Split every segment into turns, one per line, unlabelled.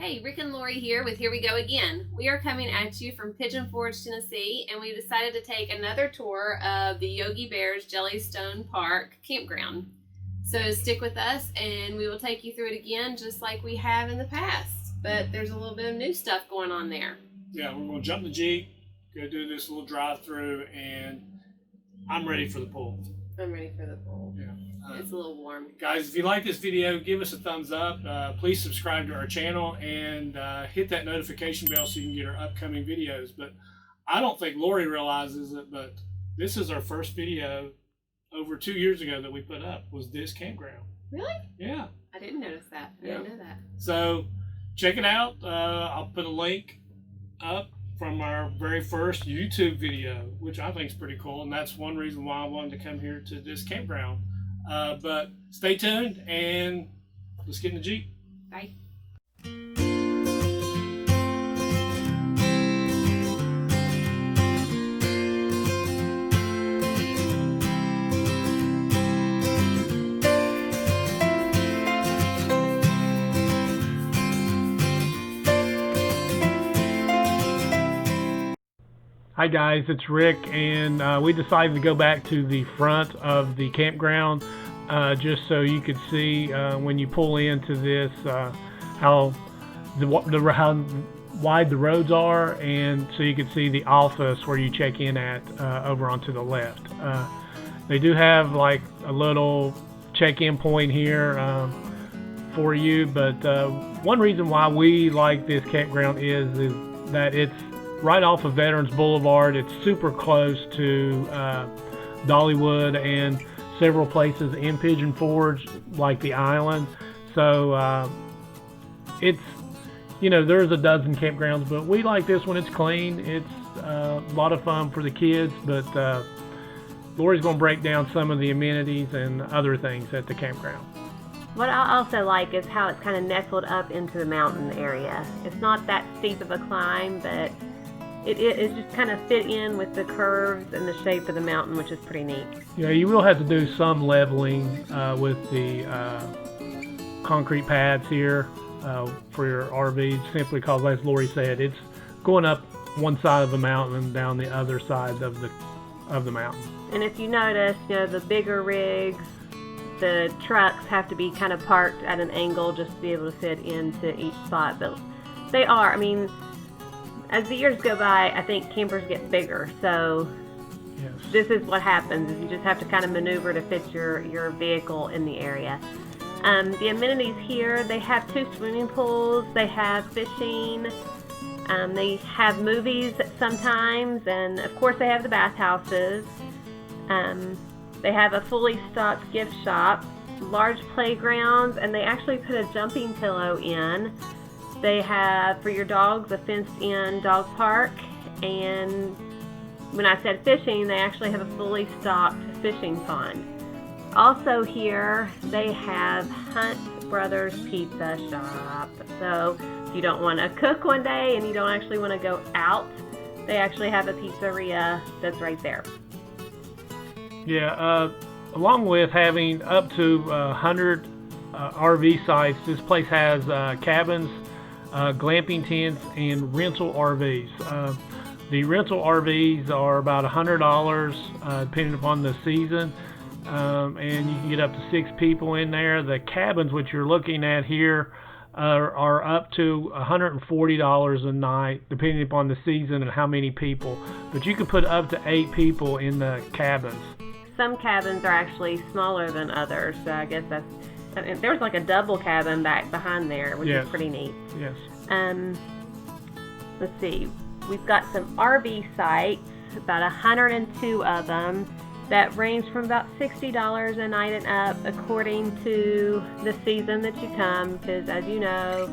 Hey, Rick and Lori here with Here We Go Again. We are coming at you from Pigeon Forge, Tennessee, and we decided to take another tour of the Yogi Bear's Jellystone Park Campground. So stick with us and we will take you through it again just like we have in the past. But there's a little bit of new stuff going on there.
Yeah, we're going to jump the Jeep, go do this little drive-through, and I'm ready for the pool.
I'm ready for the pool.
Yeah.
It's a little warm.
Guys, if you like this video, give us a thumbs up. Please subscribe to our channel and hit that notification bell so you can get our upcoming videos. But I don't think Lori realizes it, but this is our first video over 2 years ago that we put up, was this campground.
Really?
Yeah.
I didn't notice that. I didn't know that.
So check it out. I'll put a link up from our very first YouTube video, which I think is pretty cool, and that's one reason why I wanted to come here to this campground. But stay tuned and let's get in the Jeep.
Bye.
Hi guys, it's Rick, and we decided to go back to the front of the campground just so you could see when you pull into this how wide the roads are, and so you could see the office where you check in at over onto the left. They do have like a little check-in point here for you, but one reason why we like this campground is that it's right off of Veterans Boulevard. It's super close to Dollywood and several places in Pigeon Forge, like the island. So it's, you know, there's a dozen campgrounds, but we like this one. It's clean. It's a lot of fun for the kids, but Lori's going to break down some of the amenities and other things at the campground.
What I also like is how it's kind of nestled up into the mountain area. It's not that steep of a climb, but it just kind of fit in with the curves and the shape of the mountain, which is pretty neat.
Yeah, you will have to do some leveling with the concrete pads here for your RVs, simply because, as Lori said, it's going up one side of the mountain and down the other side of the mountain. And
if you notice, you know, the bigger rigs, the trucks have to be kind of parked at an angle just to be able to fit into each spot. But they are, I mean, as the years go by, I think campers get bigger, so yes, this is what happens, is you just have to kind of maneuver to fit your vehicle in the area. The amenities here, they have 2 swimming pools, they have fishing, they have movies sometimes, and of course they have the bathhouses. They have a fully stocked gift shop, large playgrounds, and they actually put a jumping pillow in. They have, for your dogs, a fenced-in dog park, and when I said fishing, they actually have a fully stocked fishing pond. Also here, they have Hunt Brothers Pizza Shop. So if you don't want to cook one day and you don't actually want to go out, they actually have a pizzeria that's right there.
Yeah, along with having up to 100 RV sites, this place has cabins, glamping tents, and rental RVs. The rental RVs are about $100 depending upon the season, and you can get up to 6 people in there. The cabins, which you're looking at here, are up to $140 a night depending upon the season and how many people, but you can put up to 8 people in the cabins.
Some cabins are actually smaller than others, so I guess that's, there's like a double cabin back behind there, which is pretty neat.
Yes.
Let's see. We've got some RV sites, about 102 of them, that range from about $60 a night and up, according to the season that you come, because as you know,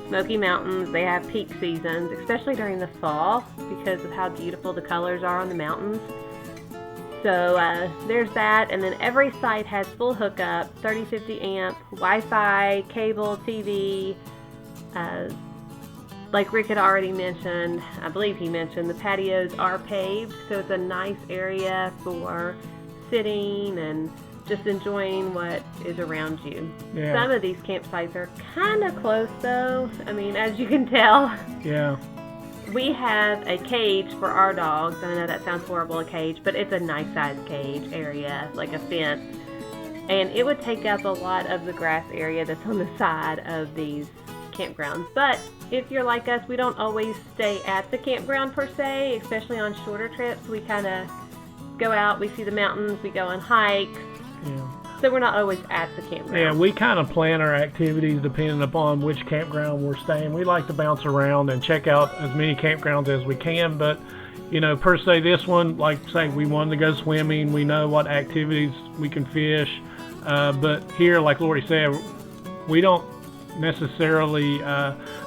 Smoky Mountains, they have peak seasons, especially during the fall, because of how beautiful the colors are on the mountains. So there's that, and then every site has full hookup, 30-50 amp, Wi-Fi, cable, TV. Like Rick had already mentioned, I believe he mentioned, the patios are paved, so it's a nice area for sitting and just enjoying what is around you.
Yeah.
Some of these campsites are kind of close, though. I mean, as you can tell.
Yeah.
We have a cage for our dogs. I know that sounds horrible, a cage, but it's a nice sized cage area, like a fence. And it would take up a lot of the grass area that's on the side of these campgrounds. But if you're like us, we don't always stay at the campground per se, especially on shorter trips. We kind of go out, we see the mountains, we go on hikes.
Yeah.
So we're not always at the campground.
Yeah, we kind of plan our activities depending upon which campground we're staying. We like to bounce around and check out as many campgrounds as we can, but per se this one, like say we wanted to go swimming, we know what activities we can fish, but here, like Lori said, we don't necessarily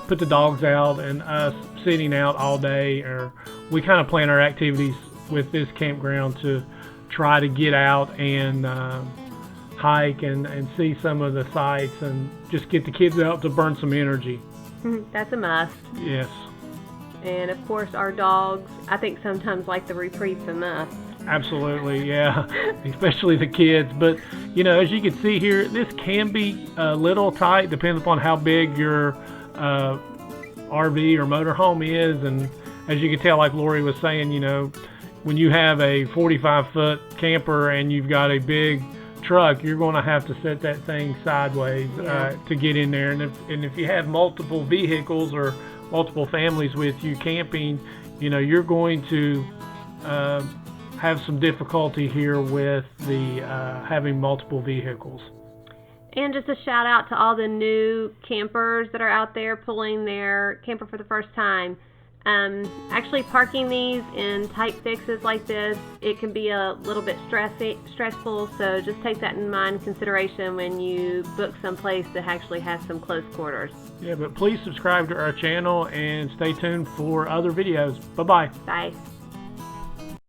put the dogs out and us sitting out all day, or we kind of plan our activities with this campground to try to get out and hike and see some of the sights and just get the kids out to burn some energy.
That's a must.
Yes.
And of course our dogs, I think sometimes like the reprieve the most.
Absolutely, yeah. Especially the kids. But, as you can see here, this can be a little tight, depends upon how big your RV or motorhome is. And as you can tell, like Lori was saying, when you have a 45-foot camper and you've got a big truck, you're going to have to set that thing sideways to get in there. And if you have multiple vehicles or multiple families with you camping, you're going to have some difficulty here with the having multiple vehicles.
And just a shout out to all the new campers that are out there pulling their camper for the first time. Actually parking these in tight fixes like this, it can be a little bit stressful, so just take that in mind, consideration when you book someplace that actually has some close quarters.
Yeah, but please subscribe to our channel and stay tuned for other videos. Bye-bye.
Bye.